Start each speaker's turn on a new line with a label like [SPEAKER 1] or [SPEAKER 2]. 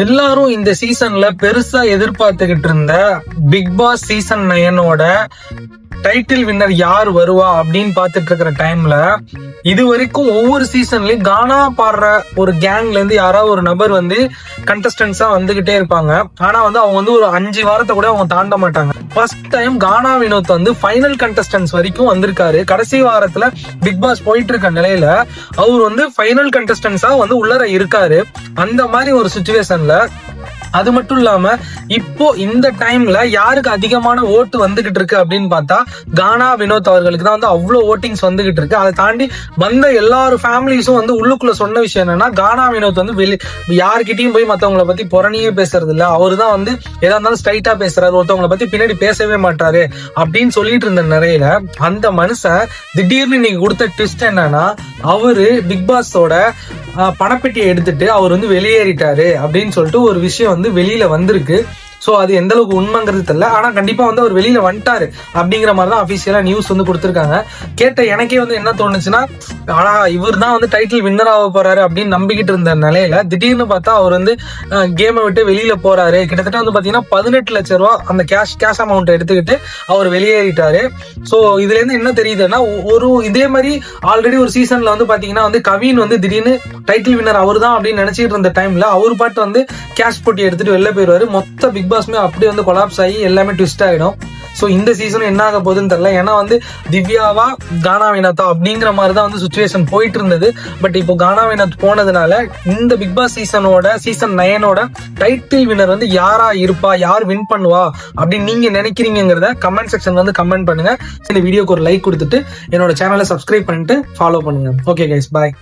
[SPEAKER 1] எல்லாரும் இந்த சீசன்ல பெருசா எதிர்பார்த்துக்கிட்டு இருந்த Bigg Boss season 9 title winner யார் வருவா அப்படின்னு பாத்துட்டு இருக்கிற டைம்ல இது வரைக்கும் ஒவ்வொரு சீசன்லயும் கானா பாடுற ஒரு கேங்ல இருந்து யாராவது ஒரு நபர் வந்து கண்டஸ்டன்ஸா வந்துகிட்டே இருப்பாங்க. ஆனா வந்து அவங்க வந்து ஒரு 5 வாரத்தை கூட அவங்க தாண்ட மாட்டாங்க. ஃபர்ஸ்ட் டைம் கானா வினோத் வந்து ஃபைனல் கண்டஸ்டன்ஸ் வரைக்கும் வந்திருக்காரு. கடைசி வாரத்துல பிக் பாஸ் போயிட்டு இருக்க நிலையில அவர் வந்து ஃபைனல் கண்டஸ்டன்ஸா வந்து உள்ளர இருக்காரு. அந்த மாதிரி ஒரு சுச்சுவேஷன்ல அது மட்டும் இல்லாம இப்போ இந்த டைம்ல யாருக்கு அதிகமான ஓட்டு வந்துகிட்டு இருக்கு அப்படின்னு பார்த்தா கானா வினோத் அவர்களுக்கு தான் வந்து அவ்வளவு ஓட்டிங்ஸ் வந்துகிட்டு இருக்கு. அதை தாண்டி வந்த எல்லாரும் ஃபேமிலிஸும் வந்து உள்ளுக்குள்ள சொன்ன விஷயம் என்னன்னா, கானா வினோத் வந்து யாருக்கிட்டையும் போய் மத்தவங்களை பத்தி புறணியே பேசுறது இல்ல, அவரு தான் வந்து எதா இருந்தாலும் ஸ்ட்ரைட்டா பேசுறாரு, ஒருத்தவங்களை பத்தி பின்னாடி பேசவே மாட்டாரு அப்படின்னு சொல்லிட்டு இருந்த நிறையில அந்த மனுஷன் திடீர்னு இன்னைக்கு கொடுத்த ட்விஸ்ட் என்னன்னா, அவரு பிக் பாஸோட பணப்பெட்டியை எடுத்துட்டு அவர் வந்து வெளியேறிட்டாரு அப்படின்னு சொல்லிட்டு ஒரு விஷயம் வந்து வெளியில வந்திருக்கு. சோ அது எந்த அளவுக்கு உண்மைங்கிறது தெரியல. ஆனா கண்டிப்பா வந்து அவர் வெளியில வந்துட்டாரு அப்படிங்கிற மாதிரிதான் அபிஷியலா நியூஸ் வந்து கொடுத்திருக்காங்க. கேட்ட எனக்கே வந்து என்ன தோணுச்சுன்னா, ஆனா இவர் தான் வந்து டைட்டில் வின்னர் ஆக போறாரு அப்படின்னு நம்பிக்கிட்டு இருந்த நிலையில திடீர்னு பார்த்தா அவர் வந்து கேமை விட்டு வெளியில போறாரு. கிட்டத்தட்ட வந்து பாத்தீங்கன்னா 18 லட்சம் ரூபாய் அந்த கேஷ் அமௌண்ட் எடுத்துக்கிட்டு அவர் வெளியேறிட்டாரு. சோ இதுல இருந்து என்ன தெரியுதுன்னா, ஒரு இதே மாதிரி ஆல்ரெடி ஒரு சீசன்ல வந்து பாத்தீங்கன்னா வந்து கவின் வந்து திடீர்னு டைட்டில் வின்னர் அவர் தான் அப்படின்னு நினைச்சிட்டு இருந்த டைம்ல அவர் பாட்டு வந்து கேஷ் போட்டி எடுத்துட்டு வெளில போயிருவாரு. மொத்த பிக் பாஸ்மே அப்படியே வந்து கொலாப்ஸ் ஆகி எல்லாமே ட்விஸ்ட் ஆயிடும். சோ இந்த சீசன் என்ன ஆக போகுதுன்னு தெரியல. ஏன்னா வந்து திவ்யாவா கானா வினோத்தா அப்படிங்கிற மாதிரிதான் வந்து சுச்சுவேஷன் போயிட்டு இருந்தது. பட் இப்போ கானா வினோத் போனதுனால இந்த Bigg Boss season 9 title winner வந்து யாரா இருப்பா, யார் வின் பண்ணுவா அப்படின்னு நீங்க நினைக்கிறீங்கிறத கமெண்ட் செக்ஷன்ல வந்து கமெண்ட் பண்ணுங்க. இந்த வீடியோக்கு ஒரு லைக் கொடுத்துட்டு என்னோட சேனலை சப்ஸ்கிரைப் பண்ணிட்டு ஃபாலோ பண்ணுங்க. ஓகே கைஸ், பாய்.